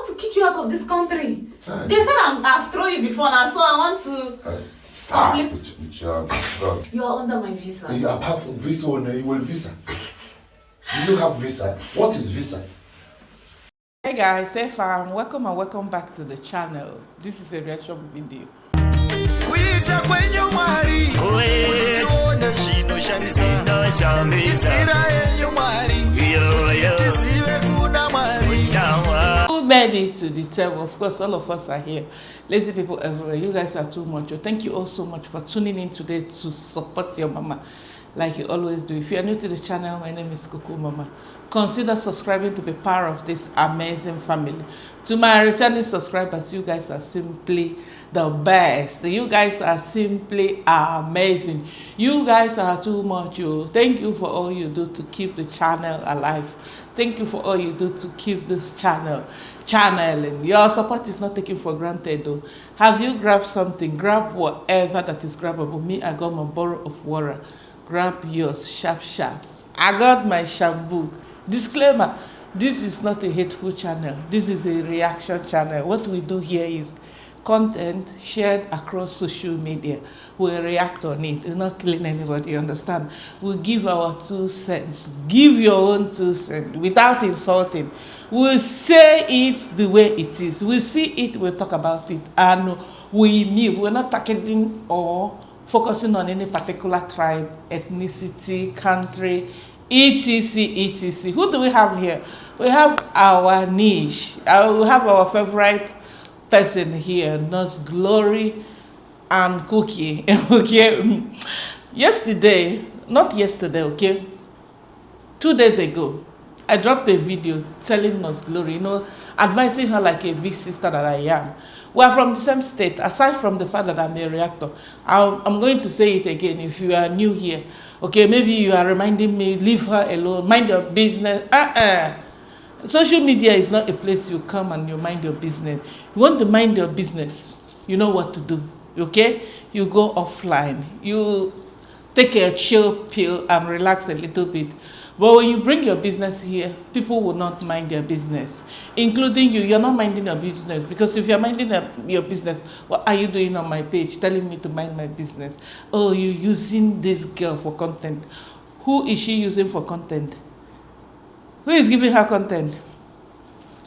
want to kick you out of this country. Child. They said I've thrown you before now, so I want to complete. You are under my visa. Apart from visa, you will visa. Do you have visa? What is visa? Hey guys, hey fam, welcome and welcome back to the channel. This is a reaction video. Who made it to the table? Of course, all of us are here. Lazy people everywhere. You guys are too much. Thank you all so much for tuning in today to support your mama like you always do. If you are new to the channel, my name is Cocomama. Consider subscribing to be part of this amazing family. To my returning subscribers, you guys are simply the best. You guys are simply amazing. You guys are too much. Thank you for all you do to keep the channel alive. Thank you for all you do to keep this channel channeling. Your support is not taken for granted though. Have you grabbed something? Grab whatever that is grabbable. Me, I got my bottle of water. Grab yours, sharp. I got my shampoo. Disclaimer, this is not a hateful channel. This is a reaction channel. What we do here is content shared across social media. We react on it. We're not killing anybody, you understand? We give our 2 cents. Give your own 2 cents without insulting. We say it the way it is. We see it, we talk about it, and we move. We're not targeting or focusing on any particular tribe, ethnicity, country, etc. Who do we have here? We have our niche. We have our favorite person here, Nurse Glory and Cookie. Okay. Not yesterday, okay, 2 days ago, I dropped a video telling Nurse Glory, advising her like a big sister that I am. We are from the same state. Aside from the fact that I'm a reactor, I'm going to say it again. If you are new here, okay, maybe you are reminding me, leave her alone, mind your business. Social media is not a place you come and you mind your business. You want to mind your business, you know what to do, okay? You go offline. You take a chill pill and relax a little bit. But when you bring your business here, people will not mind their business, including you. You're not minding your business, because if you're minding your business, what are you doing on my page telling me to mind my business? Oh, you're using this girl for content. Who is she using for content? Who is giving her content?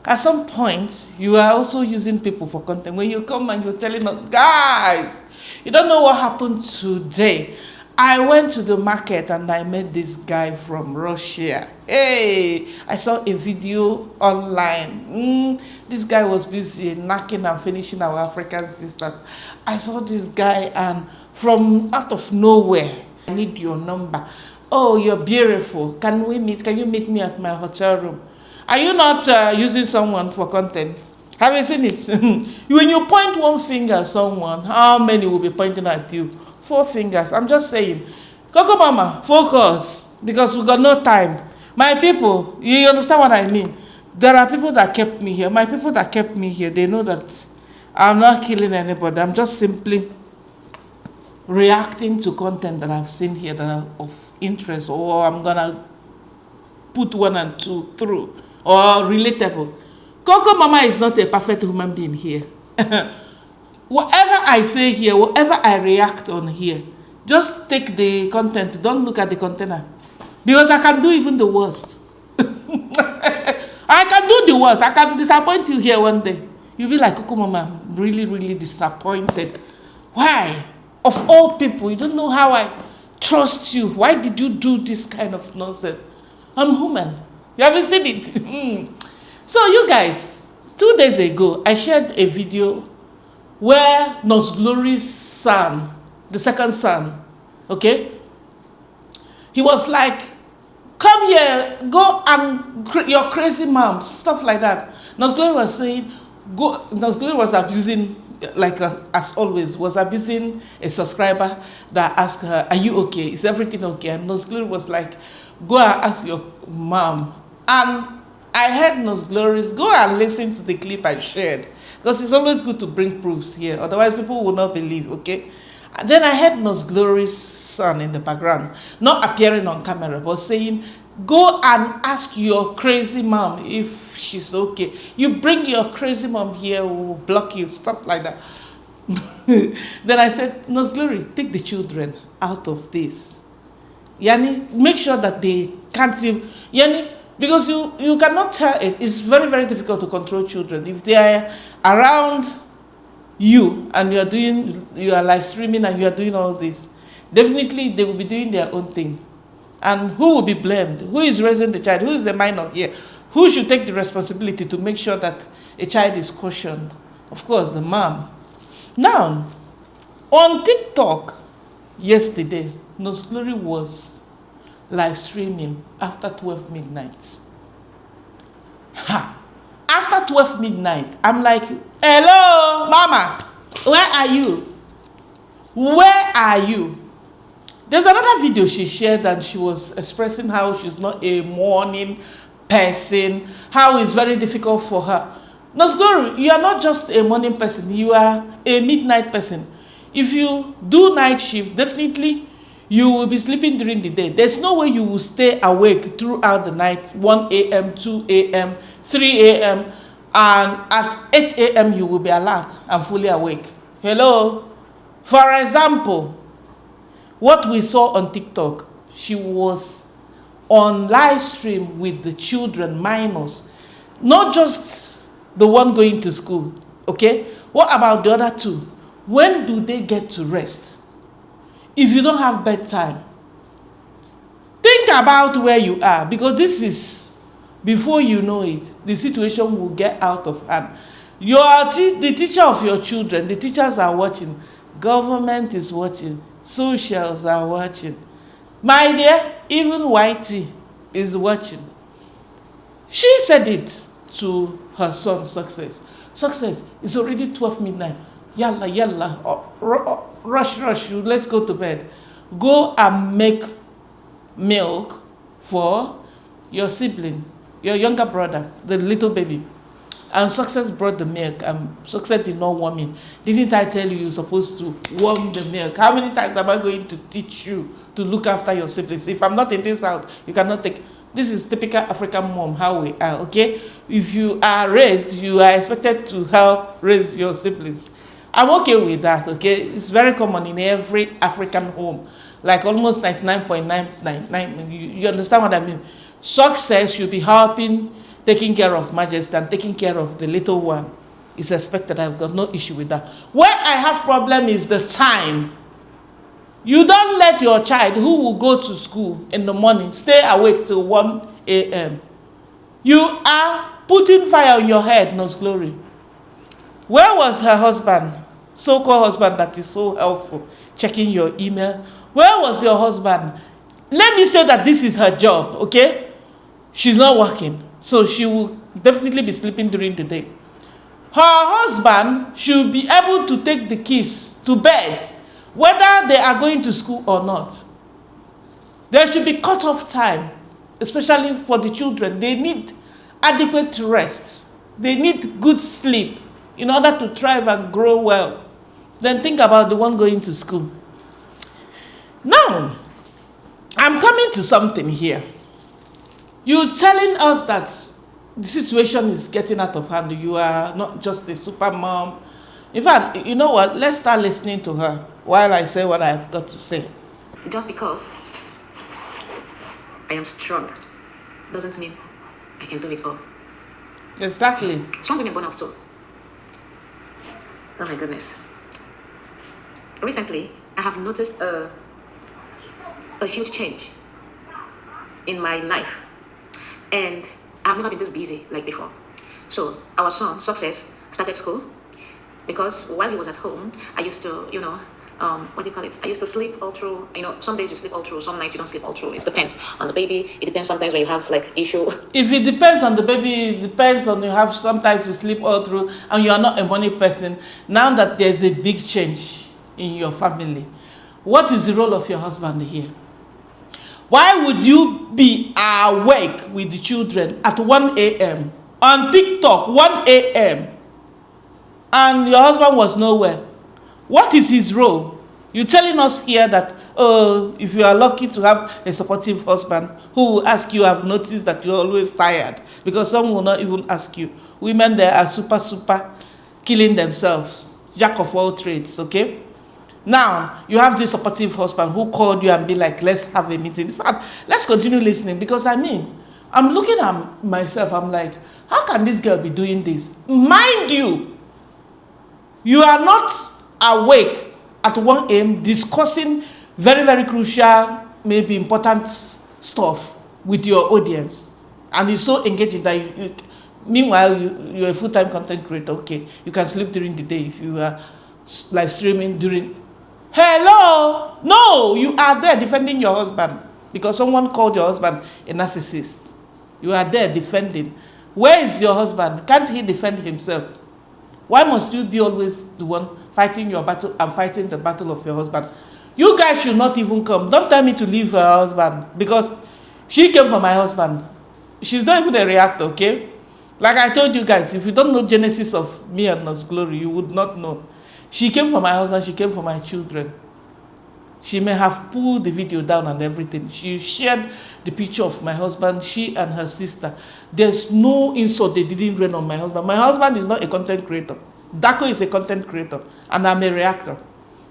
At some point, you are also using people for content. When you come and you're telling us, guys, you don't know what happened today. I went to the market and I met this guy from Russia. Hey, I saw a video online. This guy was busy knocking and finishing our African sisters. I saw this guy and from out of nowhere, I need your number. Oh, you're beautiful. Can we meet? Can you meet me at my hotel room? Are you not using someone for content? Have you seen it? When you point one finger at someone, how many will be pointing at you? 4 fingers. I'm just saying, Cocomama, focus, because we got no time. My people, you understand what I mean? There are people that kept me here. My people that kept me here, they know that I'm not killing anybody. I'm just simply reacting to content that I've seen here that are of interest, or I'm gonna put 1 and 2 through, or relatable. Cocomama is not a perfect human being here. Whatever I say here, whatever I react on here, just take the content. Don't look at the container. Because I can do even the worst. I can do the worst. I can disappoint you here one day. You'll be like, Cocomama, I'm really, really disappointed. Why? Of all people, you don't know how I trust you. Why did you do this kind of nonsense? I'm human. You haven't seen it. So you guys, 2 days ago, I shared a video where Nurse Glory's son, the second son, okay, he was like, come here, go and your crazy mom, stuff like that. Nurse Glory was saying, go. Nurse Glory was abusing, like as always, was abusing a subscriber that asked her, are you okay? Is everything okay? And Nurse Glory was like, go and ask your mom. And I heard Nurse Glory's, go and listen to the clip I shared. Because it's always good to bring proofs here. Otherwise, people will not believe, okay? And then I heard Nurse Glory's son in the background, not appearing on camera, but saying, Go and ask your crazy mom if she's okay. You bring your crazy mom here, we'll block you, stuff like that. Then I said, Nurse Glory, take the children out of this. Yani, make sure that they can't even, Yani, because you cannot tell it. It's very, very difficult to control children. If they are around you and you are live streaming and you are doing all this, definitely they will be doing their own thing. And who will be blamed? Who is raising the child? Who is the minor here? Who should take the responsibility to make sure that a child is cautioned? Of course, the mom. Now, on TikTok yesterday, Nurse Glory was live streaming after 12 midnight. After 12 midnight, I'm like, hello, mama, where are you? Where are you? There's another video she shared and she was expressing how she's not a morning person, how it's very difficult for her. Nurse Glory, you are not just a morning person, you are a midnight person. If you do night shift, definitely you will be sleeping during the day. There's no way you will stay awake throughout the night, 1 a.m., 2 a.m., 3 a.m., and at 8 a.m. you will be alert and fully awake. Hello? For example, what we saw on TikTok, she was on live stream with the children, minors, not just the one going to school, okay? What about the other two? When do they get to rest? If you don't have bedtime, think about where you are, because this is, before you know it, the situation will get out of hand. The teacher of your children, the teachers are watching, government is watching, socials are watching. My dear, even YT is watching. She said it to her son, Success. Success, it's already 12 midnight. Yalla, yalla, rush, let's go to bed. Go and make milk for your sibling, your younger brother, the little baby. And Success brought the milk, and Success did not warm it. Didn't I tell you you're supposed to warm the milk? How many times am I going to teach you to look after your siblings? If I'm not in this house, you cannot take. This is typical African mom, how we are, okay? If you are raised, you are expected to help raise your siblings. I'm okay with that, okay? It's very common in every African home, like almost 99.999. You understand what I mean? Success should be helping, taking care of Majesty and taking care of the little one. It's expected. I've got no issue with that. Where I have problem is the time. You don't let your child who will go to school in the morning stay awake till 1 a.m. You are putting fire on your head, Nurse Glory. Where was her husband? So-called husband that is so helpful, checking your email. Where was your husband? Let me say that this is her job, okay? She's not working, so she will definitely be sleeping during the day. Her husband should be able to take the kids to bed, whether they are going to school or not. There should be cut-off time, especially for the children. They need adequate rest. They need good sleep in order to thrive and grow well. Then think about the one going to school. Now, I'm coming to something here. You're telling us that the situation is getting out of hand. You are not just a super mom. In fact, you know what? Let's start listening to her while I say what I've got to say. Just because I am strong doesn't mean I can do it all. Exactly. Strong women born out too. Oh my goodness. Recently, I have noticed a huge change in my life. And I've never been this busy like before. So our son, Success, started school because while he was at home, I used to, what do you call it? I used to sleep all through. Some days you sleep all through, some nights you don't sleep all through. It depends on the baby. It depends sometimes when you have like issue. If it depends on the baby, it depends on you have sometimes you sleep all through and you are not a money person. Now that there's a big change in your family, what is the role of your husband here? Why would you be awake with the children at 1 a.m. on TikTok, 1 a.m. and your husband was nowhere? What is his role? You're telling us here that, Oh, if you are lucky to have a supportive husband who will ask you, I've noticed that you're always tired, because some will not even ask you. Women there are super killing themselves, jack of all trades, okay? Now, you have this supportive husband who called you and be like, let's have a meeting. In fact, let's continue listening, because I mean, I'm looking at myself, I'm like, how can this girl be doing this? Mind you, you are not awake at 1 a.m. discussing very crucial, maybe important stuff with your audience. And you're so engaging that meanwhile, you're a full-time content creator. Okay, you can sleep during the day if you are live streaming during... Hello! No, you are there defending your husband because someone called your husband a narcissist. You are there defending. Where is your husband? Can't he defend himself? Why must you be always the one fighting your battle and fighting the battle of your husband? You guys should not even come. Don't tell me to leave her husband, because she came for my husband. She's not even a reactor, okay? Like I told you guys, if you don't know genesis of me and God's glory, you would not know. She came for my husband, she came for my children. She may have pulled the video down and everything. She shared the picture of my husband, she and her sister. There's no insult they didn't rain on my husband. My husband is not a content creator. Darko is a content creator, and I'm a reactor.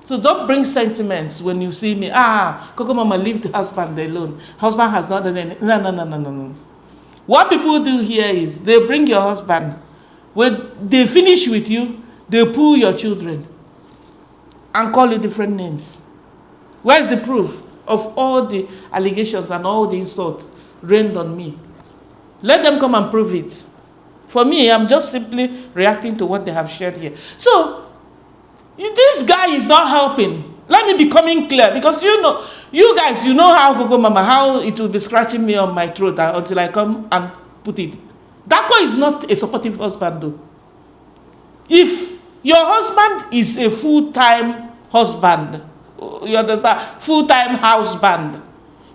So don't bring sentiments when you see me. Cocomama, leave the husband alone. Husband has not done anything. No. What people do here is they bring your husband. When they finish with you, they pull your children and call you different names. Where is the proof of all the allegations and all the insults rained on me? Let them come and prove it. For me, I'm just simply reacting to what they have shared here. So, this guy is not helping. Let me be coming clear, because you guys, you know how Cocomama, how it will be scratching me on my throat until I come and put it. Darko is not a supportive husband, though. If your husband is a full-time husband, you understand, full-time husband,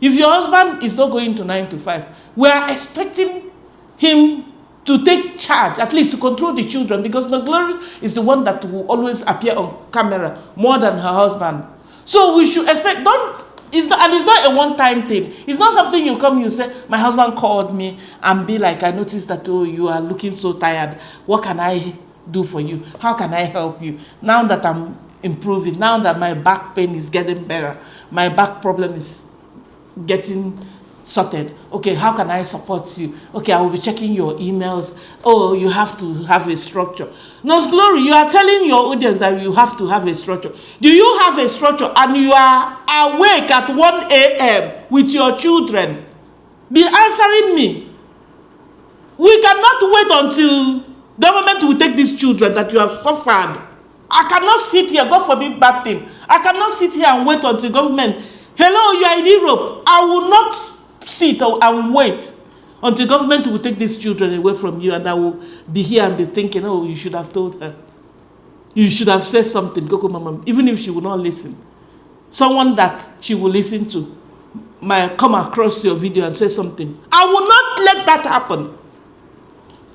if your husband is not going to 9 to 5, we are expecting him to take charge, at least to control the children, because the glory is the one that will always appear on camera more than her husband. So we should expect, it's not a one-time thing. It's not something you come, you say, my husband called me and be like, I noticed that, oh, you are looking so tired. What can I do for you? How can I help you? Now that I'm improving, now that my back pain is getting better, my back problem is getting sorted. Okay, how can I support you? Okay, I will be checking your emails. Oh, you have to have a structure. God's glory, you are telling your audience that you have to have a structure. Do you have a structure and you are awake at 1 a.m. with your children? Be answering me. We cannot wait until government will take these children that you have suffered. I cannot sit here, God forbid bad thing. I cannot sit here and wait until government. Hello, you are in Europe. I will not sit and wait until government will take these children away from you, and I will be here and be thinking, oh, you should have told her. You should have said something, Cocomama, even if she will not listen. Someone that she will listen to might come across your video and say something. I will not let that happen.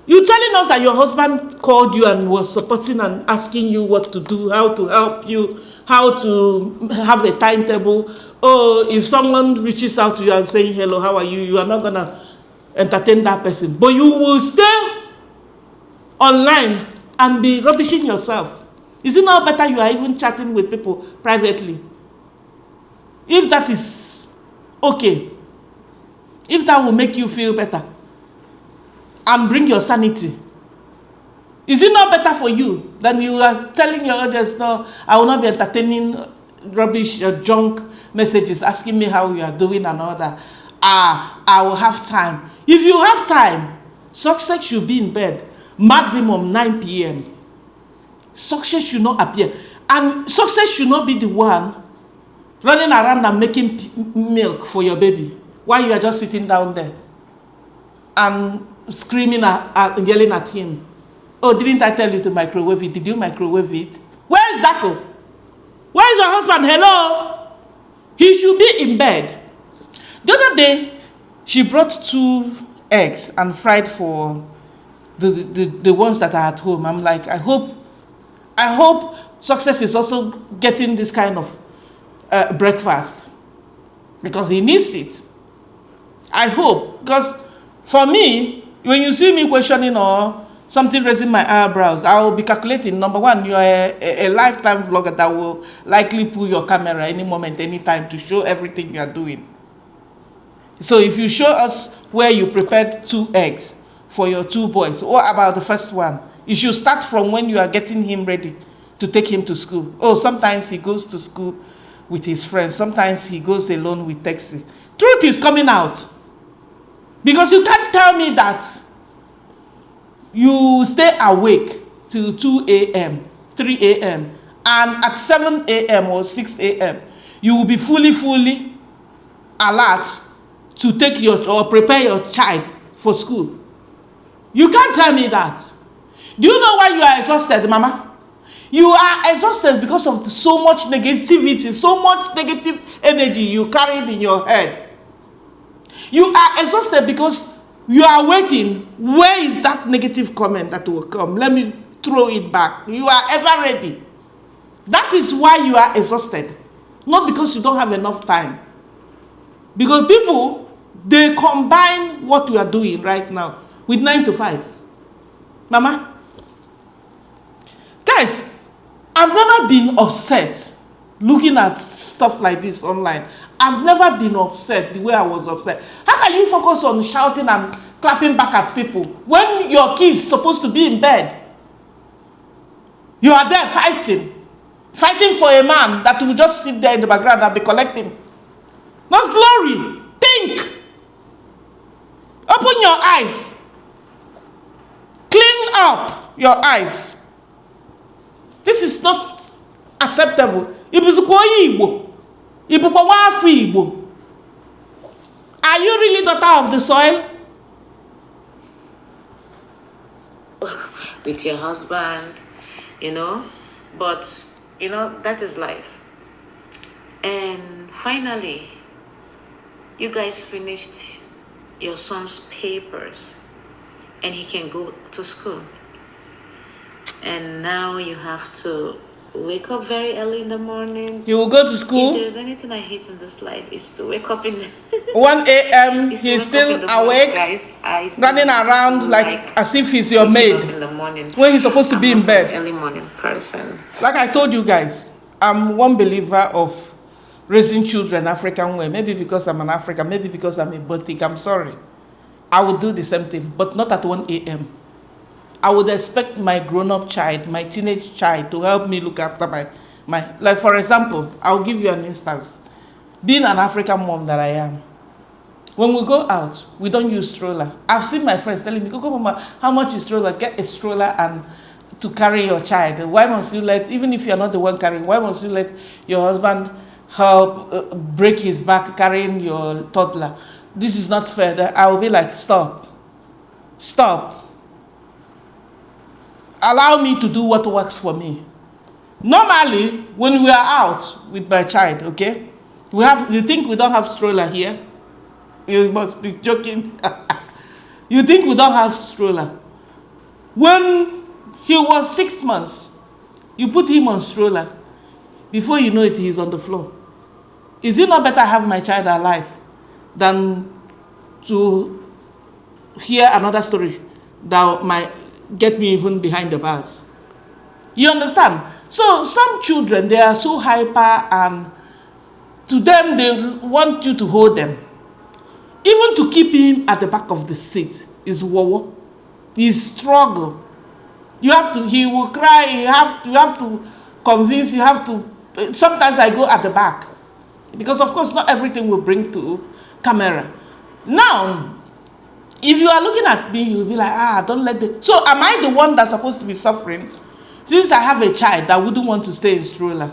You telling us that your husband called you and was supporting and asking you what to do, how to help you, how to have a timetable. Oh, if someone reaches out to you and saying, hello, how are you? You are not going to entertain that person. But you will stay online and be rubbishing yourself. Is it not better you are even chatting with people privately? If that is okay, if that will make you feel better and bring your sanity, is it not better for you than you are telling your audience, no, I will not be entertaining rubbish or junk messages asking me how you are doing and all that. I will have time. If you have time, success should be in bed maximum 9 p.m. Success should not appear. And success should not be the one running around and making milk for your baby while you are just sitting down there and screaming and yelling at him. Oh, didn't I tell you to microwave it? Did you microwave it? Where is Darko? Where is your husband? Hello? He should be in bed. The other day, she brought 2 eggs and fried for the ones that are at home. I'm like, I hope success is also getting this kind of breakfast because he needs it. I hope, because for me, when you see me questioning or something raising my eyebrows, I will be calculating. Number one, you are a lifetime vlogger that will likely pull your camera any moment, anytime to show everything you are doing. So if you show us where you prepared 2 eggs for your 2 boys, what about the first one? You should start from when you are getting him ready to take him to school. Oh, sometimes he goes to school with his friends. Sometimes he goes alone with taxi. Truth is coming out. Because you can't tell me that you stay awake till 2 a.m., 3 a.m., and at 7 a.m. or 6 a.m., you will be fully alert to take or prepare your child for school. You can't tell me that. Do you know why you are exhausted, Mama? You are exhausted because of so much negativity, so much negative energy you carried in your head. You are exhausted because you are waiting. Where is that negative comment that will come? Let me throw it back. You are ever ready. That is why you are exhausted. Not because you don't have enough time. Because people, they combine what you are doing right now with 9 to 5. Mama, guys, I've never been upset looking at stuff like this online. I've never been upset the way I was upset. How can you focus on shouting and clapping back at people when your kid's supposed to be in bed? You are there fighting for a man that will just sit there in the background and be collecting. That's glory. Think. Open your eyes. Clean up your eyes. This is not acceptable. Are you really daughter of the soil? With your husband, but that is life. And finally, you guys finished your son's papers and he can go to school. And now you have to wake up very early in the morning. You will go to school? If there's anything I hate in this life, is to wake up in 1 a.m. He's still awake, guys. running around like as if he's your maid in the morning when he's supposed to be in bed. Early morning person. Like I told you guys, I'm one believer of raising children African way. Maybe because I'm an African, maybe because I'm a Botik. I'm sorry. I would do the same thing, but not at 1 a.m. I would expect my grown-up child, my teenage child, to help me look after my like, for example, I'll give you an instance. Being an African mom that I am, when we go out, we don't use stroller. I've seen my friends telling me, Cocomama, how much is stroller? Get a stroller and to carry your child. Why must you even if you're not the one carrying, why must you let your husband help break his back carrying your toddler? This is not fair. I will be like, stop. Allow me to do what works for me. Normally, when we are out with my child, okay, you think we don't have stroller here? You must be joking. You think we don't have stroller? When he was 6 months, you put him on stroller. Before you know it, he's on the floor. Is it not better have my child alive than to hear another story that might get me even behind the bars? You understand? So some children, they are so hyper, and to them, they want you to hold them. Even to keep him at the back of the seat is wowo. Is struggle. He will cry, you have to convince, sometimes I go at the back. Because of course, not everything will bring to camera. Now, if you are looking at me, you'll be like, don't let the... So am I the one that's supposed to be suffering? Since I have a child that wouldn't want to stay in stroller.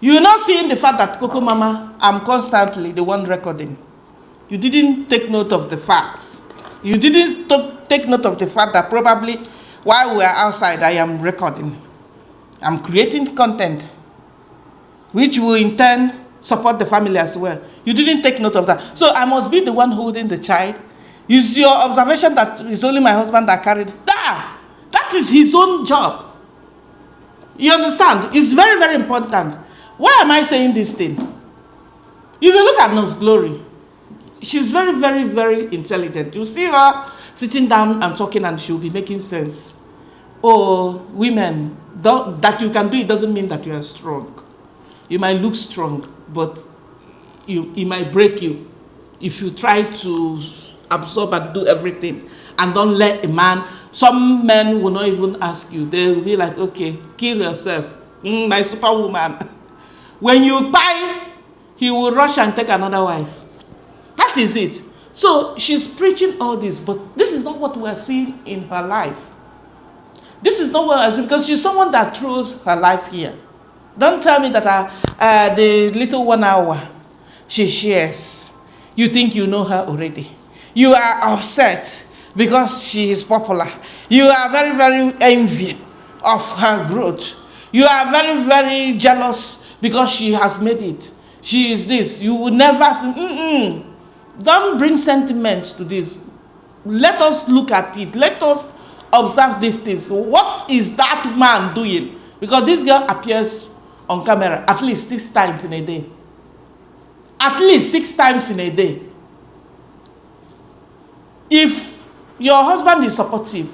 You're not seeing the fact that Cocomama, I'm constantly the one recording. You didn't take note of the facts. You didn't take note of the fact that probably while we are outside, I am recording. I'm creating content, which will in turn support the family as well. You didn't take note of that. So I must be the one holding the child. Is your observation that it's only my husband that carried it? That is his own job. You understand? It's very, very important. Why am I saying this thing? If you look at Nurse Glory, she's very, very, very intelligent. You see her sitting down and talking and she'll be making sense. Oh, women, that you can do it doesn't mean that you are strong. You might look strong, but it might break you if you try to absorb and do everything and don't let a man. Some men will not even ask you. They will be like, okay, kill yourself. My superwoman. When you buy, he will rush and take another wife. That is it. So she's preaching all this, but this is not what we're seeing in her life. This is not what I see, because she's someone that throws her life here. Don't tell me that the little 1 hour she shares, you think you know her already. You are upset because she is popular. You are very, very envy of her growth. You are very, very jealous because she has made it. She is this. You would never say, Don't bring sentiments to this. Let us look at it. Let us observe these things. What is that man doing? Because this girl appears on camera at least 6 times in a day. At least 6 times in a day. If your husband is supportive,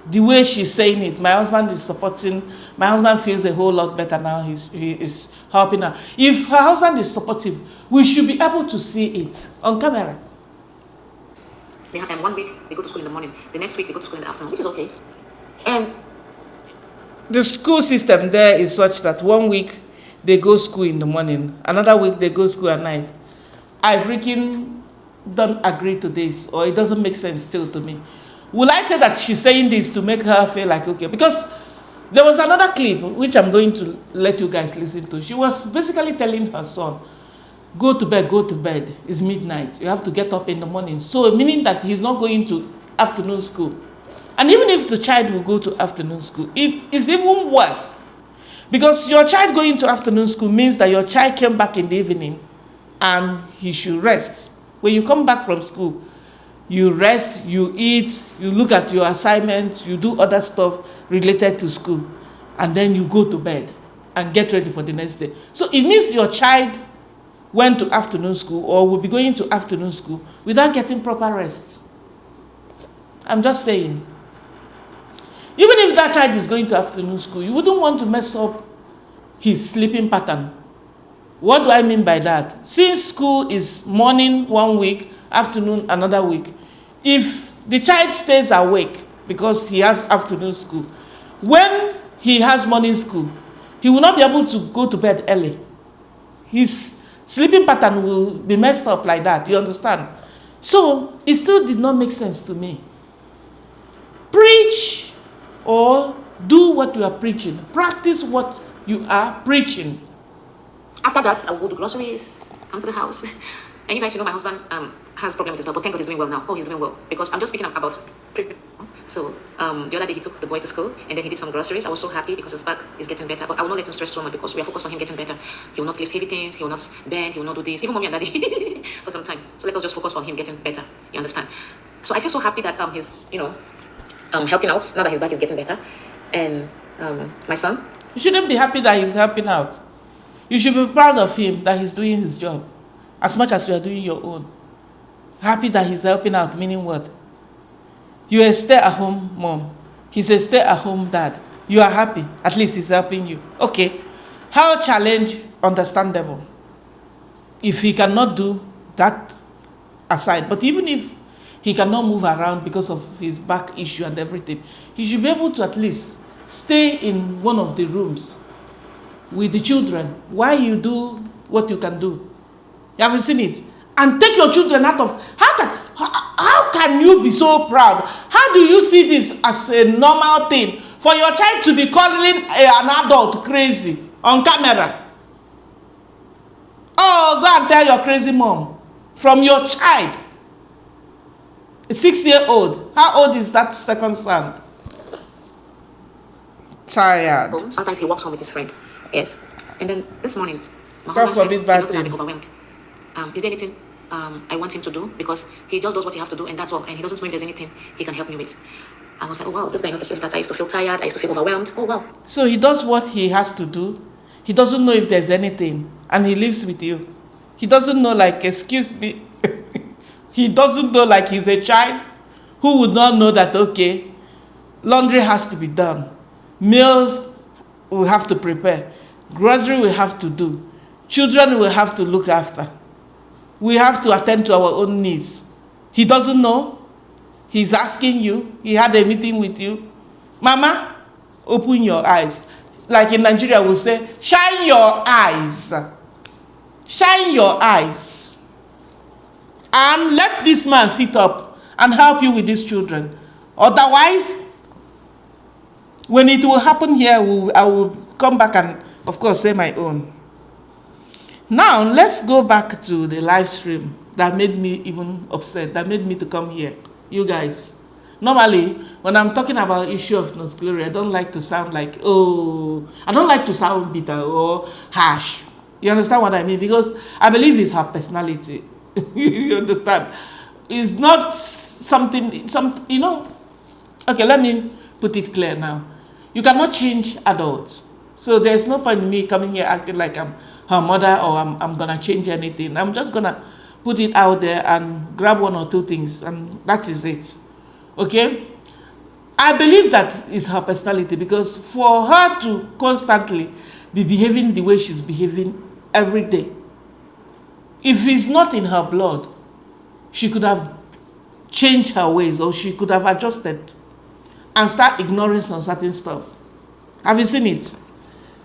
the way she's saying it, my husband is supporting, my husband feels a whole lot better now, he is helping her. If her husband is supportive, we should be able to see it on camera. They have 1 week, they go to school in the morning. The next week, they go to school in the afternoon, which is okay. And the school system there is such that 1 week they go school in the morning, another week they go school at night. I freaking don't agree to this, or it doesn't make sense still to me. Will I say that she's saying this to make her feel like okay? Because there was another clip which I'm going to let you guys listen to. She was basically telling her son, go to bed, it's midnight, you have to get up in the morning. So meaning that he's not going to afternoon school. And even if the child will go to afternoon school, it is even worse. Because your child going to afternoon school means that your child came back in the evening and he should rest. When you come back from school, you rest, you eat, you look at your assignment, you do other stuff related to school, and then you go to bed and get ready for the next day. So it means your child went to afternoon school or will be going to afternoon school without getting proper rest. I'm just saying. Even if that child is going to afternoon school, you wouldn't want to mess up his sleeping pattern. What do I mean by that? Since school is morning 1 week, afternoon another week, if the child stays awake because he has afternoon school, when he has morning school, he will not be able to go to bed early. His sleeping pattern will be messed up like that, you understand? So it still did not make sense to me. Preach or do what you are preaching. Practice what you are preaching. after that, I'll go to groceries, come to the house. And you guys, my husband has a problem with his belt, but thank God he's doing well now. Oh, he's doing well. Because I'm just speaking about... So, the other day he took the boy to school, and then he did some groceries. I was so happy because his back is getting better. But I will not let him stress too much because we are focused on him getting better. He will not lift heavy things. He will not bend. He will not do this. Even mommy and daddy for some time. So let us just focus on him getting better. You understand? So I feel so happy that he's, helping out now that his back is getting better. And my son. You shouldn't be happy that he's helping out. You should be proud of him that he's doing his job as much as you are doing your own. Happy that he's helping out, meaning what? You're a stay-at-home mom. He's a stay-at-home dad. You are happy. At least he's helping you. Okay. How challenge? Understandable. If he cannot do that aside, but even if he cannot move around because of his back issue and everything, he should be able to at least stay in one of the rooms with the children while you do what you can do. You haven't seen it? And take your children out of... How can you be so proud? How do you see this as a normal thing for your child to be calling an adult crazy on camera? Oh, go and tell your crazy mom from your child. A 6-year-old. How old is that second son? Tired. Sometimes he walks home with his friend. Yes. And then this morning, my God husband forbid said, bad thing. I'm overwhelmed. Is there anything I want him to do? Because he just does what he has to do, and that's all. And he doesn't know if there's anything he can help me with. I was like, oh wow, this guy notices that I used to feel tired, I used to feel overwhelmed. Oh wow. So he does what he has to do. He doesn't know if there's anything, and he lives with you. He doesn't know, like, excuse me. He doesn't know, like, he's a child who would not know that, okay, laundry has to be done. Meals we have to prepare. Grocery we have to do. Children we have to look after. We have to attend to our own needs. He doesn't know. He's asking you. He had a meeting with you. Mama, open your eyes. Like in Nigeria, we'll say, shine your eyes. Shine your eyes. And let this man sit up and help you with these children. Otherwise, when it will happen here, I will come back and, of course, say my own. Now, let's go back to the live stream that made me even upset, that made me to come here. You guys. Normally, when I'm talking about issue of Nurse Glory, I don't like to sound like, oh, I don't like to sound bitter or harsh. You understand what I mean? Because I believe it's her personality. You understand? It's not something, you know. Okay, let me put it clear now. You cannot change adults. So there's no point in me coming here acting like I'm her mother or I'm going to change anything. I'm just going to put it out there and grab one or two things, and that is it. Okay? I believe that is her personality, because for her to constantly be behaving the way she's behaving every day, if it's not in her blood, she could have changed her ways, or she could have adjusted and start ignoring some certain stuff. Have you seen it?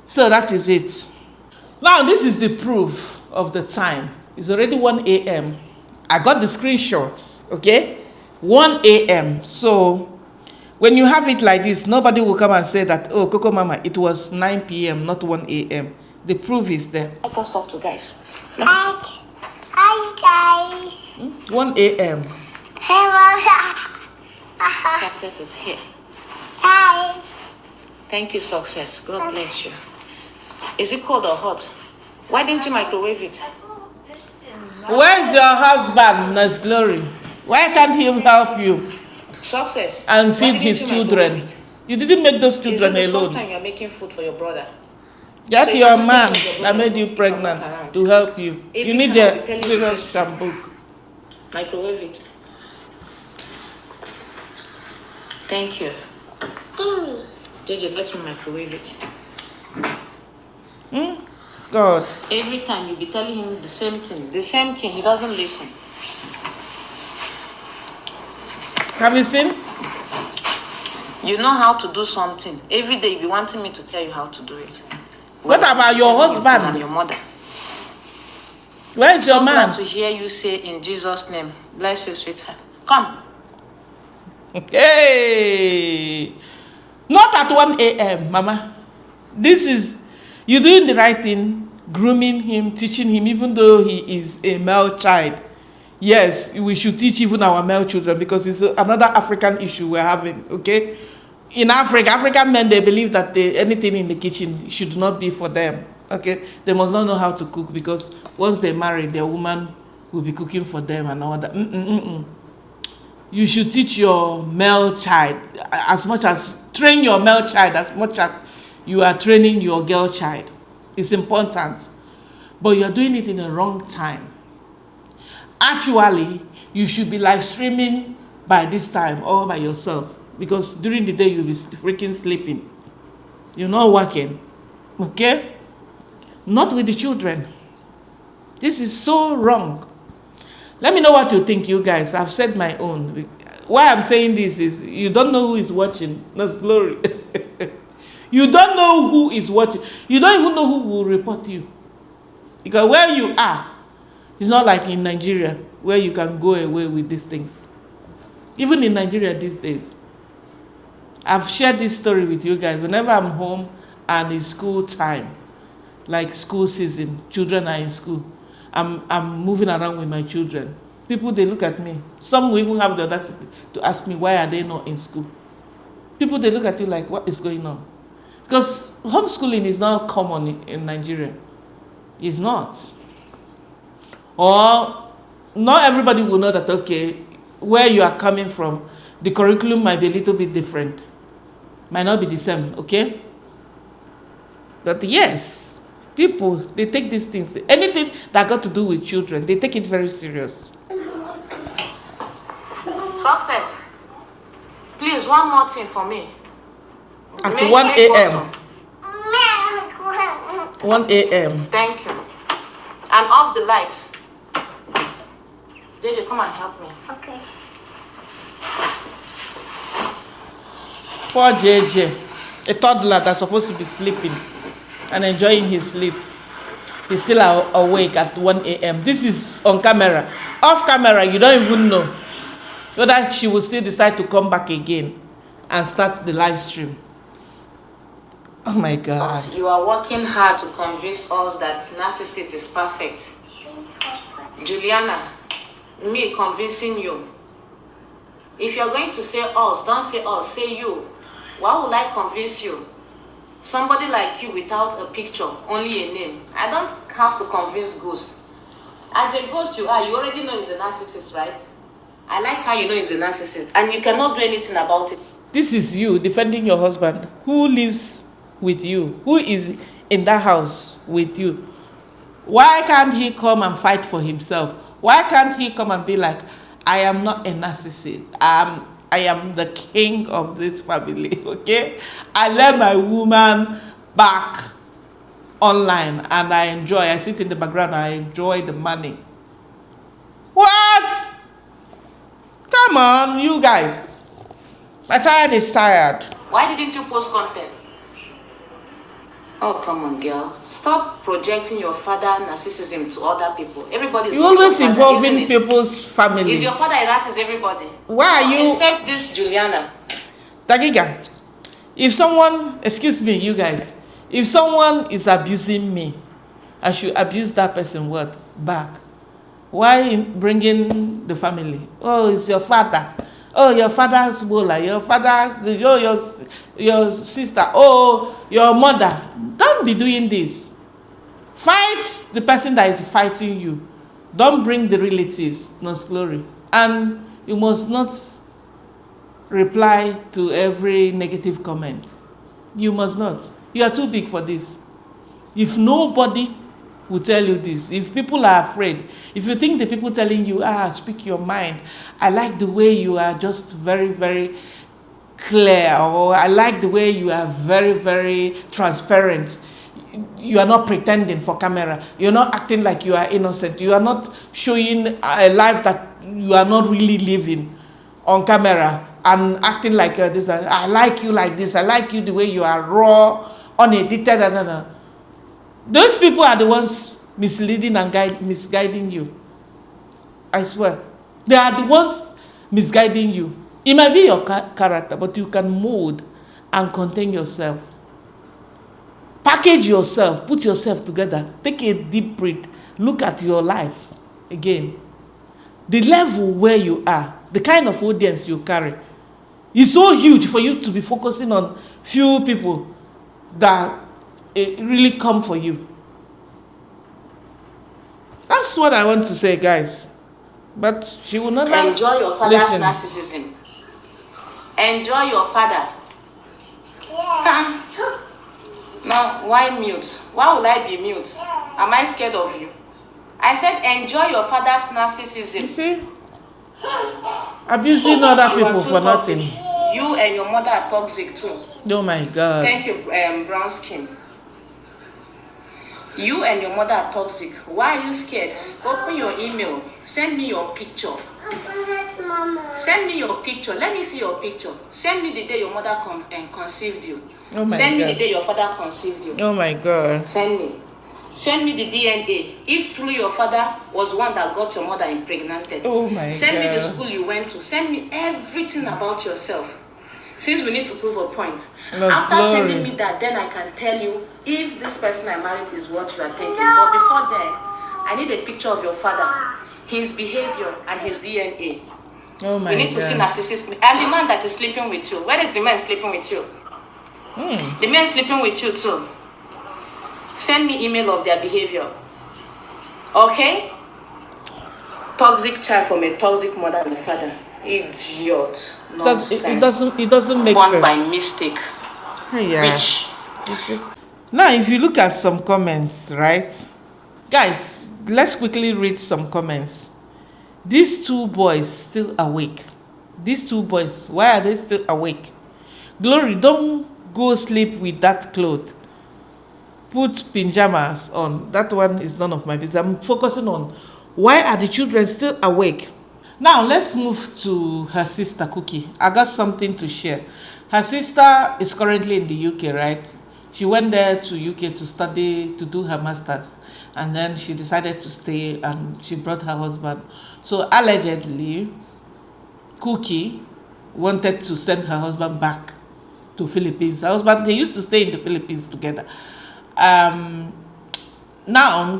So that is it. Now, this is the proof of the time. It's already 1 a.m. I got the screenshots, okay? 1 a.m. So, when you have it like this, nobody will come and say that, oh, Cocomama, it was 9 p.m., not 1 a.m. The proof is there. I can talk to guys. Hi guys. 1 a.m. Success is here. Hi. Thank you, Success. God bless you. Is it cold or hot? Why didn't you microwave it? Where's your husband, Nurse Glory? Why can't he help you Success. and Why feed didn't his you children? microwave it? You didn't make those Is children this the alone. first time you're making food for your brother? Get So your you're man not taking that your made brother you to pregnant come around. to help you. Every You need time I'll be a telling you serious the same book. Microwave it. Thank you. Gimme. JJ, let me microwave it. God. Every time you be telling him the same thing, he doesn't listen. Have you seen? You know how to do something. Every day you be wanting me to tell you how to do it. What about your husband? I'm your mother. Where is your So man? glad to hear you say in Jesus' name. Bless you, sweetheart. Come. Hey! Not at 1 a.m., Mama. This is, you're doing the right thing, grooming him, teaching him, even though he is a male child. Yes, we should teach even our male children, because it's another African issue we're having, okay? In Africa, African men, they believe that anything in the kitchen should not be for them, okay? They must not know how to cook, because once they marry, their woman will be cooking for them and all that. You should teach your male child as much as, train your male child as much as you are training your girl child. It's important. But you're doing it in the wrong time. Actually, you should be live streaming by this time all by yourself, because during the day you'll be freaking sleeping. You're not working. Okay? Not with the children. This is so wrong. Let me know what you think, you guys. I've said my own. Why I'm saying this is you don't know who is watching. That's glory. You don't know who is watching. You don't even know who will report you. Because where you are, it's not like in Nigeria where you can go away with these things. Even in Nigeria these days. I've shared this story with you guys. Whenever I'm home and it's school time, like school season, children are in school, I'm moving around with my children. People, they look at me. Some will even have the audacity to ask me, why are they not in school? People, they look at you like, what is going on? Because homeschooling is not common in Nigeria. It's not. Or not everybody will know that, okay, where you are coming from, the curriculum might be a little bit different. Might not be the same, okay? But yes, People, they take these things, anything that got to do with children, they take it very serious. Success. Please, one more thing for me. At 1 a.m. Meow. 1 a.m. Thank you. And off the lights. JJ, come and help me. Okay. Poor JJ, a toddler that's supposed to be sleeping and enjoying his sleep. He's still awake at 1 a.m. This is on camera. Off camera, you don't even know whether she will still decide to come back again and start the live stream. Oh my God. You are working hard to convince us that narcissist is perfect. Juliana, me convincing you. If you're going to say us, don't say us, say you. Why would I convince you? Somebody like you without a picture, only a name. I don't have to convince ghost. As a ghost you are, you already know he's a narcissist, right? I like how you know he's a narcissist and you cannot do anything about it. This is you defending your husband who lives with you, who is in that house with you. Why can't he come and fight for himself? Why can't he come and be like, I am not a narcissist. I am the king of this family, okay? I let my woman back online and I enjoy. I sit in the background and I enjoy the money. What? Come on, you guys. My child is tired. Why didn't you post content? Oh, come on, girl. Stop projecting your father narcissism to other people. Everybody's You always involving people's family. Is your father a narcissist, everybody? Why are you? Except this Juliana. Dagiga, if someone, excuse me, you guys, if someone is abusing me, I should abuse that person what? Back. Why bringing the family? Oh, it's your father. Oh, your father's bowler. Your father's, your sister. Oh, your mother. Don't be doing this. Fight the person that is fighting you. Don't bring the relatives, no glory. And you must not reply to every negative comment. You must not. You are too big for this. If nobody will tell you this, if people are afraid, if you think the people telling you, speak your mind, I like the way you are just very, very clear, or I like the way you are very, very transparent. You are not pretending for camera. You're not acting like you are innocent. You are not showing a life that you are not really living on camera and acting like this. I like you like this. I like you the way you are raw, unedited. Those people are the ones misleading and misguiding you. I swear. They are the ones misguiding you. It might be your character, but you can mold and contain yourself. Package yourself. Put yourself together. Take a deep breath. Look at your life again. The level where you are, the kind of audience you carry, is so huge for you to be focusing on few people that really come for you. That's what I want to say, guys. But she will not enjoy your father's narcissism. Enjoy your father. Yeah. Now, why mute? Why would I be mute? Am I scared of you? I said enjoy your father's narcissism. You see? Abusing other people for nothing. You and your mother are toxic too. Oh my God. Thank you, brown skin. You and your mother are toxic. Why are you scared? Open your email. Send me your picture. Send me your picture. Let me see your picture. Send me the day your mother conceived you. Oh my Send God. me the day your father conceived you. Oh my God. Send me. Send me the DNA. If truly your father was one that got your mother impregnated. Oh my Send God. me the school you went to. Send me everything about yourself. Since we need to prove a point. After sending me that, then I can tell you if this person I married is what you are thinking. But before then, I need a picture of your father, his behavior, and his DNA. Oh my God. We need to see narcissism. And the man that is sleeping with you. Where is the man sleeping with you? The man sleeping with you too. Send me email of their behavior. Okay? Toxic child from a toxic mother and father. Idiot. Nonsense. It doesn't make Born sense. by mistake. Yeah. Rich. You see? Now, if you look at some comments, right? Guys, let's quickly read some comments. These two boys still awake. These two boys, why are they still awake? Glory, don't go sleep with that cloth. Put pajamas on. That one is none of my business. I'm focusing on why are the children still awake? Now, let's move to her sister, Cookie. I got something to share. Her sister is currently in the UK, right? She went there to UK to study, to do her master's. And then she decided to stay and she brought her husband. So, allegedly, Cookie wanted to send her husband back to Philippines. Her husband, they used to stay in the Philippines together. Now,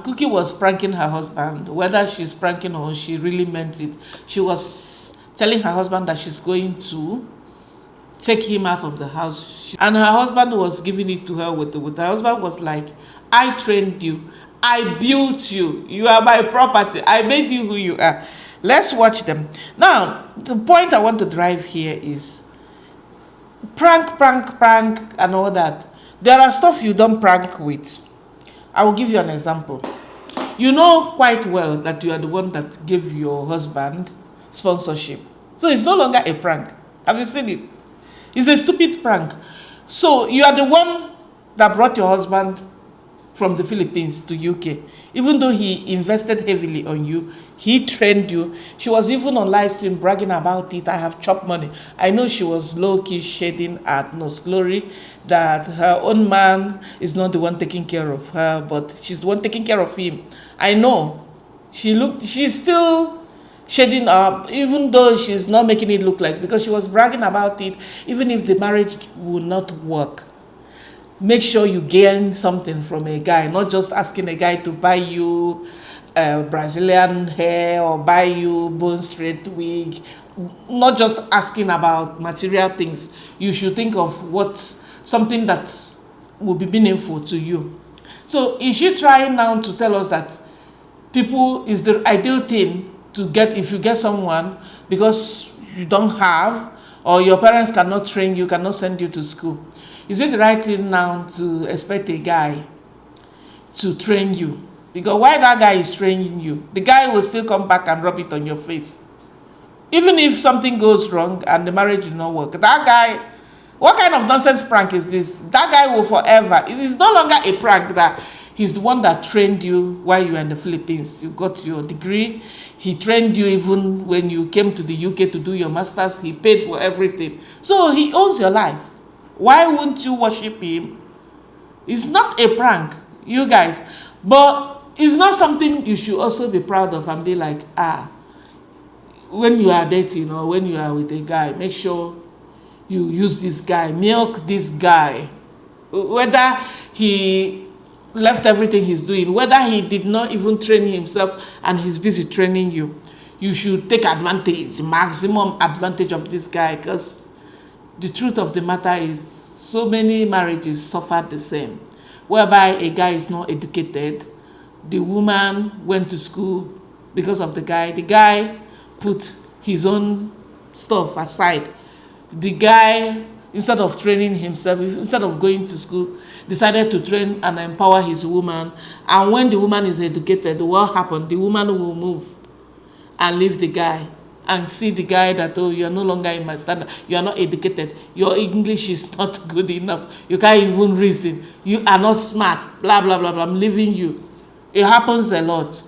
Cookie was pranking her husband. Whether she's pranking or she really meant it, she was telling her husband that she's going to take him out of the house. And her husband was giving it to her with her husband was like, I trained you. I built you. You are my property. I made you who you are. Let's watch them. Now, the point I want to drive here is prank, and all that. There are stuff you don't prank with. I will give you an example. You know quite well that you are the one that gave your husband sponsorship. So it's no longer a prank. Have you seen it? It's a stupid prank. So you are the one that brought your husband from the Philippines to UK. Even though he invested heavily on you, he trained you. She was even on live stream bragging about it. I have chopped money. I know she was low-key shading at Nurse Glory that her own man is not the one taking care of her, but she's the one taking care of him. I know. She's still shading up, even though she's not making it look like, because she was bragging about it, even if the marriage will not work. Make sure you gain something from a guy, not just asking a guy to buy you Brazilian hair or buy you bone straight wig, not just asking about material things. You should think of what's something that will be meaningful to you. So is she trying now to tell us that people is the ideal thing to get if you get someone because you don't have, or your parents cannot train you, cannot send you to school? Is it the right thing now to expect a guy to train you? Because while that guy is training you, the guy will still come back and rub it on your face. Even if something goes wrong and the marriage will not work, that guy, what kind of nonsense prank is this? That guy will forever. It is no longer a prank that he's the one that trained you while you were in the Philippines. You got your degree. He trained you even when you came to the UK to do your master's. He paid for everything. So he owns your life. Why won't you worship him? It's not a prank, you guys. But it's not something you should also be proud of and be like, when you are dating or when you are with a guy, make sure you use this guy, milk this guy. Whether he left everything he's doing, whether he did not even train himself and he's busy training you, you should take advantage, maximum advantage of this guy, because the truth of the matter is so many marriages suffer the same, whereby a guy is not educated. The woman went to school because of the guy put his own stuff aside. The guy, instead of training himself, instead of going to school, decided to train and empower his woman. And when the woman is educated, what happened? The woman will move and leave the guy and see the guy that, oh, you are no longer in my standard, you are not educated, your English is not good enough, you can't even reason, you are not smart, blah, blah, blah, blah, I'm leaving you. It happens a lot.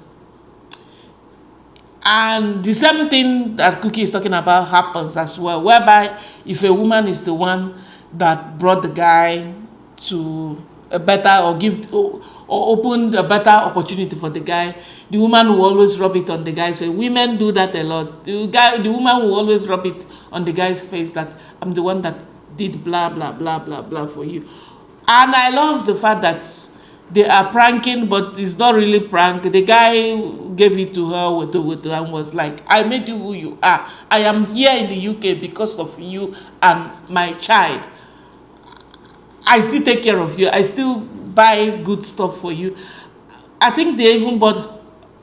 And the same thing that Cookie is talking about happens as well, whereby if a woman is the one that brought the guy to a better or opened a better opportunity for the guy, the woman will always rub it on the guy's face. Women do that a lot. The woman will always rub it on the guy's face that I'm the one that did blah, blah, blah, blah, blah for you. And I love the fact that they are pranking, but it's not really prank. The guy gave it to her with and was like, I made you who you are. I am here in the UK because of you and my child. I still take care of you. I still buy good stuff for you. I think they even bought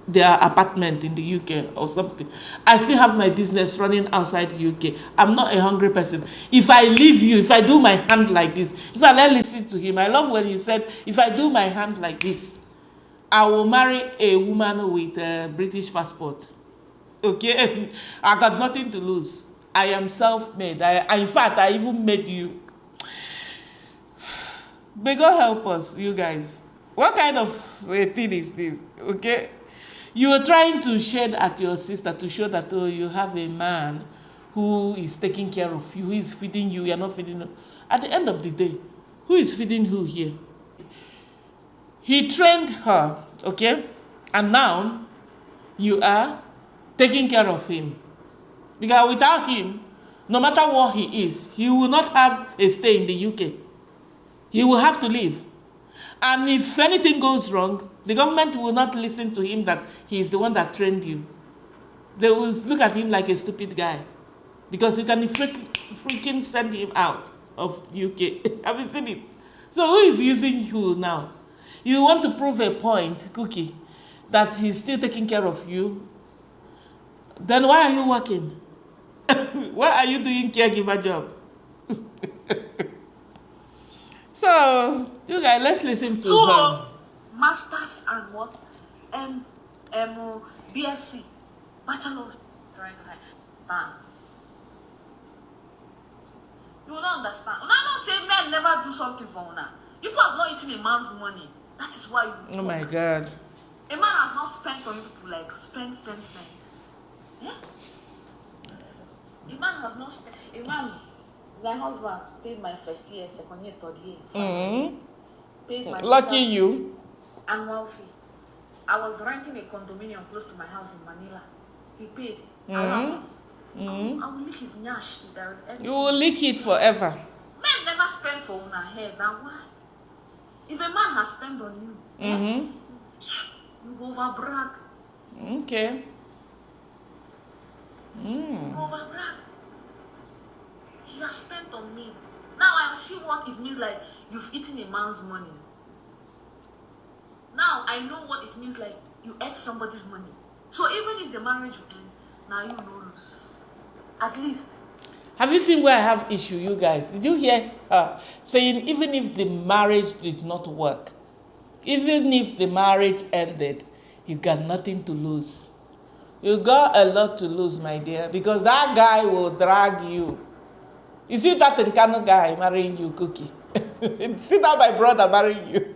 their apartment in the UK or something. I still have my business running outside the UK. I'm not a hungry person. If I leave you, if I do my hand like this, if I let listen to him, I love when he said, if I do my hand like this, I will marry a woman with a British passport. Okay? I got nothing to lose. I am self-made. In fact, I even made you. May God help us, you guys. What kind of a thing is this? Okay? You are trying to shade at your sister to show that, oh, you have a man who is taking care of you, who is feeding you, you are not feeding him. At the end of the day, who is feeding who here? He trained her, okay? And now, you are taking care of him. Because without him, no matter what he is, he will not have a stay in the UK. He will have to leave. And if anything goes wrong, the government will not listen to him that he is the one that trained you. They will look at him like a stupid guy. Because you can freaking send him out of UK. Have you seen it? So who is using you now? You want to prove a point, Cookie, that he's still taking care of you. Then why are you working? Why are you doing caregiver job? So, you guys, let's listen to her. Masters and what? BSc, bachelor's. You will not understand. Una don't say men never do something for una. You have not eaten a man's money. That is why you. Oh my God. A man has not spent on you people like spend. Yeah? A man has not spent. A man, my husband paid my first year, second year, third year. Paid my Lucky you. Annual fee. I was renting a condominium close to my house in Manila. He paid allowance. I will lick his nyash. You will lick it forever. Men never spend for una hair. Now why? If a man has spent on you, you go over brag. Okay. You go over brag. He has spent on me. Now I see what it means like you've eaten a man's money. Now I know what it means like you ate somebody's money. So even if the marriage will end, now you no lose. At least. Have you seen where I have issue, you guys? Did you hear her saying even if the marriage did not work, even if the marriage ended, you got nothing to lose. You got a lot to lose, my dear, because that guy will drag you. You see that Nkano guy marrying you, Cookie? See that my brother marrying you?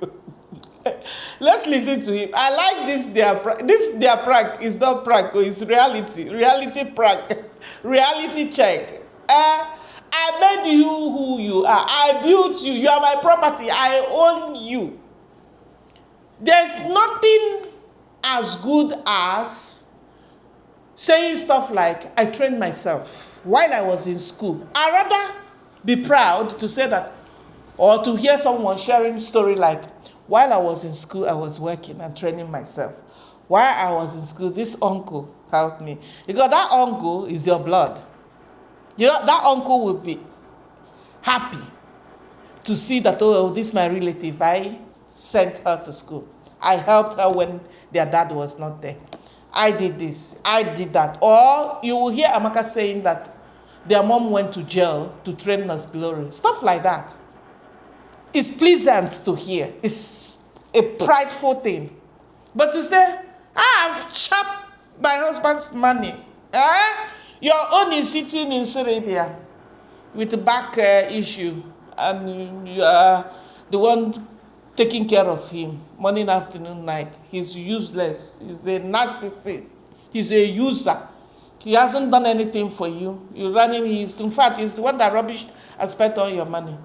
Let's listen to him. I like this their prank is not prank, it's reality prank, reality check. I made you who you are. I built you. You are my property. I own you. There's nothing as good as saying stuff like, I trained myself while I was in school. I'd rather be proud to say that, or to hear someone sharing story like, while I was in school, I was working and training myself. While I was in school, this uncle helped me. Because that uncle is your blood. You know, that uncle will be happy to see that, oh, this is my relative. I sent her to school. I helped her when their dad was not there. I did this. I did that. Or you will hear Amaka saying that their mom went to jail to train Nurse Glory. Stuff like that. It's pleasant to hear. It's a prideful thing. But to say, I've chopped my husband's money. Your own is sitting in Arabia with a back issue, and you are the one taking care of him morning, afternoon, night. He's useless. He's a narcissist. He's a user. He hasn't done anything for you. You run him. In fact, he's the one that rubbished and spent all your money.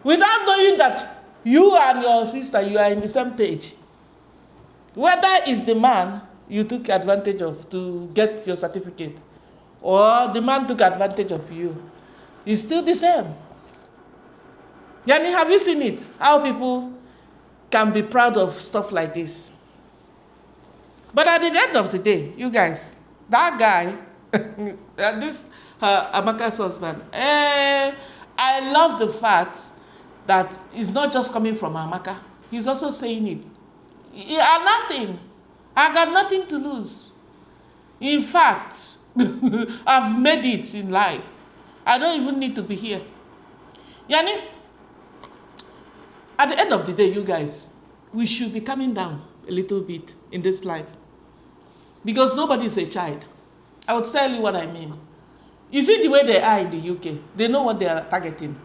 Without knowing that you and your sister, you are in the same page. Whether it's the man you took advantage of to get your certificate, or the man took advantage of you, it's still the same. Yani, have you seen it? How people can be proud of stuff like this. But at the end of the day, you guys, that guy, this Amaka's husband, I love the fact that it's not just coming from Amaka. He's also saying it. You are nothing. I got nothing to lose. In fact, I've made it in life. I don't even need to be here. Yani, at the end of the day, you guys, we should be coming down a little bit in this life. Because nobody is a child. I will tell you what I mean. You see the way they are in the UK, they know what they are targeting.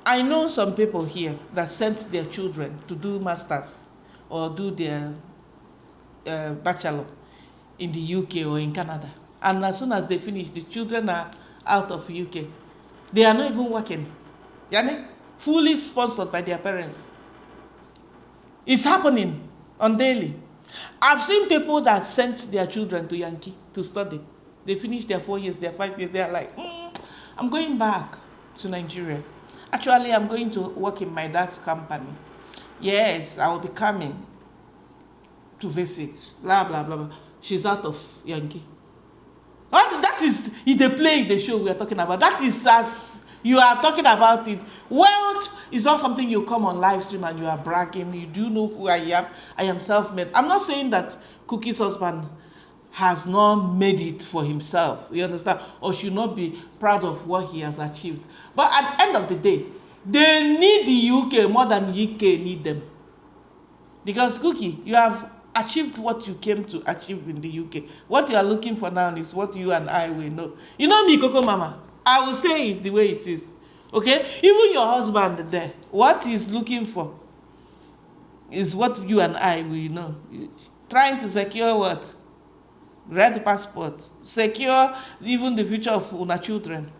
I know some people here that sent their children to do masters or do their bachelor in the UK or in Canada. And as soon as they finish, the children are out of UK. They are not even working. Yani? Fully sponsored by their parents. It's happening on daily. I've seen people that sent their children to Yankee to study. They finish their 4 years, their 5 years. They are like, I'm going back to Nigeria. Actually, I'm going to work in my dad's company. Yes, I will be coming to visit. Blah, blah, blah, blah. She's out of Yankee. That is in the play, the show we are talking about. That is as you are talking about it. Wealth is not something you come on live stream and you are bragging. You do know who I am. I am self-made. I'm not saying that Cookie's husband has not made it for himself. You understand? Or should not be proud of what he has achieved. But at the end of the day, they need the UK more than UK need them. Because Cookie, you have achieved what you came to achieve in the UK. What you are looking for now is what you and I will know. You know me, Cocomama. I will say it the way it is. Okay? Even your husband there, what he's looking for is what you and I will know. Trying to secure what? Red passport. Secure even the future of our children.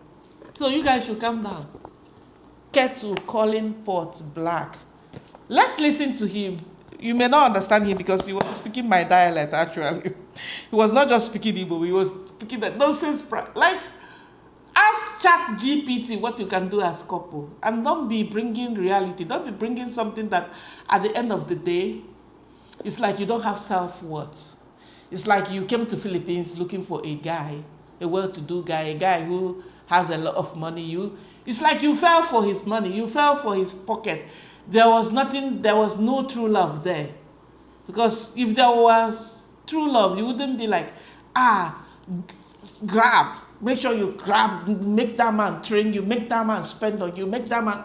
So you guys should calm down. Kettle calling pot black. Let's listen to him. You may not understand him because he was speaking my dialect, actually. He was not just speaking Igbo, he was speaking that nonsense. Like, ask ChatGPT what you can do as couple. And don't be bringing reality. Don't be bringing something that at the end of the day, it's like you don't have self-worth. It's like you came to Philippines looking for a guy, a well-to-do guy, a guy who has a lot of money. It's like you fell for his money. You fell for his pocket. There was nothing, there was no true love there. Because if there was true love, you wouldn't be like, grab. Make sure you grab, make that man train you, make that man spend on you, make that man,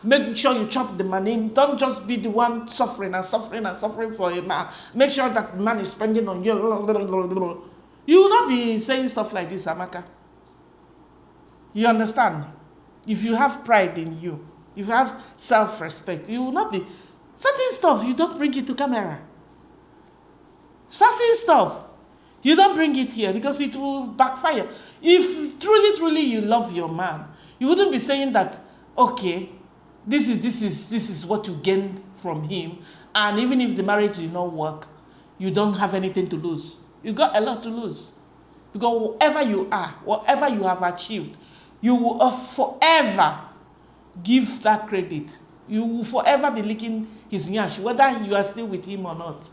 make sure you chop the money. Don't just be the one suffering and suffering and suffering for a man. Make sure that man is spending on you. You will not be saying stuff like this, Amaka. You understand? If you have pride in you, if you have self-respect, you will not be... Certain stuff, you don't bring it to camera. Certain stuff, you don't bring it here because it will backfire. If truly you love your man, you wouldn't be saying that, okay, this is what you gain from him, and even if the marriage did not work, you don't have anything to lose. You got a lot to lose. Because whatever you are, whatever you have achieved, you will forever give that credit. You will forever be licking his nyash, whether you are still with him or not.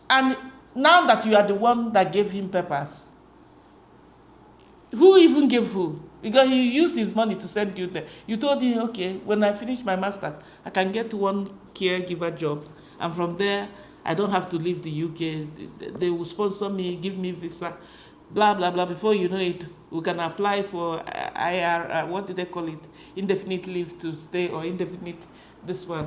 And now that you are the one that gave him purpose, who even gave who? Because he used his money to send you there. You told him, okay, when I finish my master's, I can get one caregiver job. And from there, I don't have to leave the UK. They will sponsor me, give me visa, blah, blah, blah. Before you know it, we can apply for what do they call it? Indefinite leave to stay or indefinite, this one.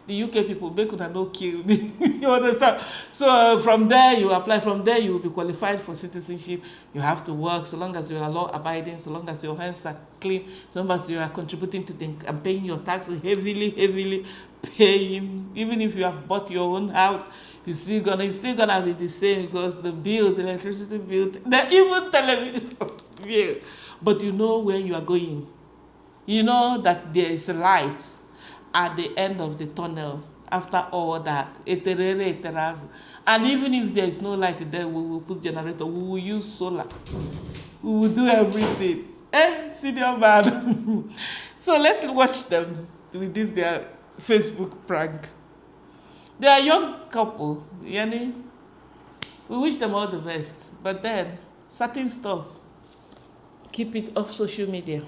The UK people, they could have no kill me. You understand? So from there, you apply. From there, you will be qualified for citizenship. You have to work so long as you are law-abiding, so long as your hands are clean, so long as you are contributing to them and paying your taxes heavily paying. Even if you have bought your own house, it's still gonna be the same because the bills, the electricity bill, the even television bill. But you know where you are going. You know that there is a light at the end of the tunnel after all that. And even if there is no light there, we will put generator, we will use solar. We will do everything. Senior man. So let's watch them with this their Facebook prank. They are a young couple, yani. We wish them all the best. But then, certain stuff, keep it off social media.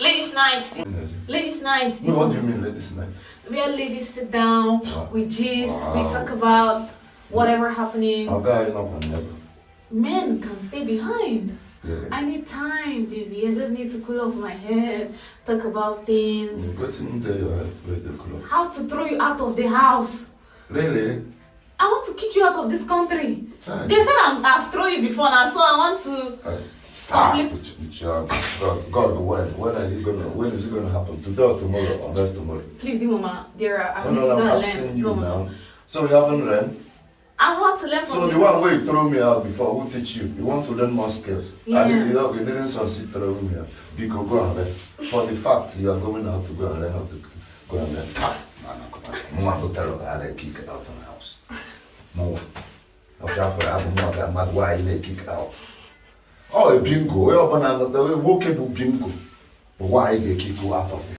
Ladies' night. Ladies' night. What do you mean ladies' night? Where ladies sit down, we gist, we talk about whatever happening. Never. Men can stay behind. Really? I need time, baby. I just need to cool off my head, talk about things. How to throw you out of the house. Really? I want to kick you out of this country. Sorry. They said I've thrown you before now, so I want to complete. God, when is it gonna happen? Today or tomorrow? Or next tomorrow? Please, do, Mama. I need to No, go I'm and asking learn. you No, now. So you haven't learned? I want to learn from So you. the one where you throw me out before, who teach you? You want to learn more skills? Yeah. You didn't succeed throwing me out. Because go and learn. For the fact you are going out to go and learn how to go and learn. I'm not to tell you how to kick out of the house. No. Why they kick out? Oh, a bingo. We're up on another walkable bingo. Why they kick you out of the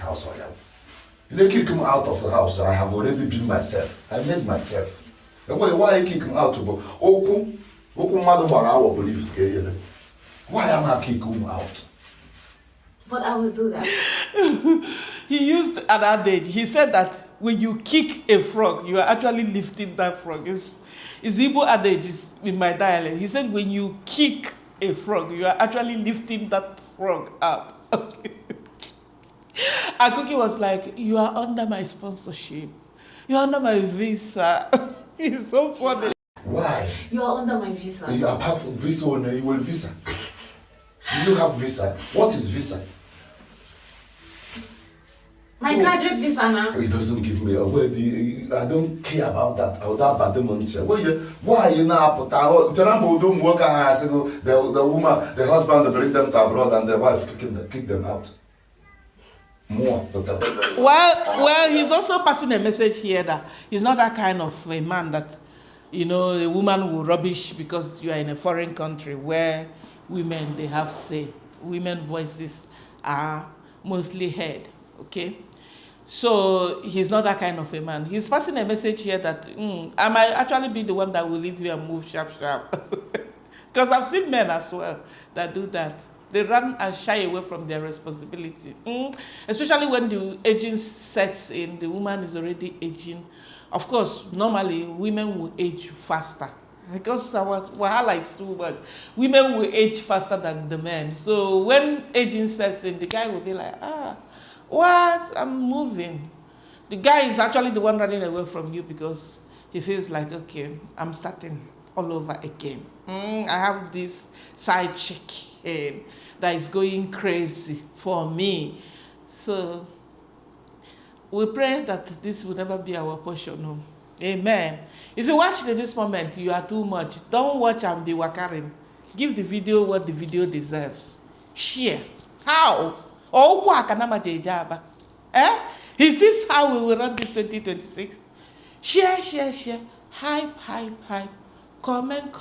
house I am. You kick him out of the house. I have already been myself. I made myself. Why I kick him out? Why am I kicking him out? But I will do that. He used an adage. He said that when you kick a frog, you are actually lifting that frog. It's Igbo adage in my dialect. He said when you kick a frog, you are actually lifting that frog up. And Cookie was like, you are under my sponsorship. You are under my visa. It's so funny. Why? You are under my visa. Apart from visa, you will visa. Do you have visa? What is visa? My graduate visa now. He doesn't give me a word. I don't care about that. I would have bad months. Why you now? The woman, the husband, bring them to abroad, and the wife kick them out. More. Well, he's also passing a message here that he's not that kind of a man that, you know, the woman will rubbish because you are in a foreign country where women, they have say. Women voices are mostly heard, okay? So he's not that kind of a man. He's passing a message here that I might actually be the one that will leave you and move sharp. Because I've seen men as well that do that. They run and shy away from their responsibility. Especially when the aging sets in, the woman is already aging. Of course, normally women will age faster. Because our wahala is too much. Women will age faster than the men. So when aging sets in, the guy will be like, what? I'm moving. The guy is actually the one running away from you because he feels like, okay, I'm starting all over again. I have this side chick that is going crazy for me. So we pray that this will never be our portion. No. Amen. If you watch this moment, you are too much. Don't watch and be wakaring. Give the video what the video deserves. Share. How? Is this how we will run this 2026? Share. Hype. Comment.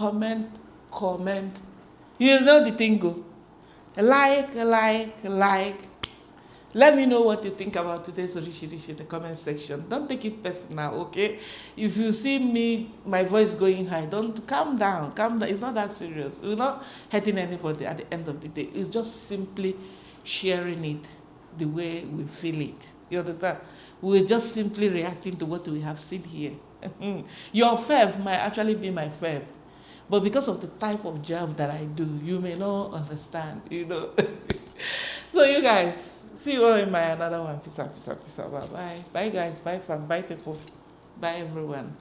You know the thing go. Like. Let me know what you think about today's Orishi in the comment section. Don't take it personal, okay? If you see me, my voice going high, don't calm down. It's not that serious. We're not hurting anybody at the end of the day. It's just simply sharing it the way we feel it. You understand? We're just simply reacting to what we have seen here. Your fav might actually be my fav. But because of the type of job that I do, you may not understand, you know. So you guys, see you all in my another one. Peace out. Bye. Bye guys. Bye fam. Bye people. Bye everyone.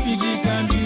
Bigi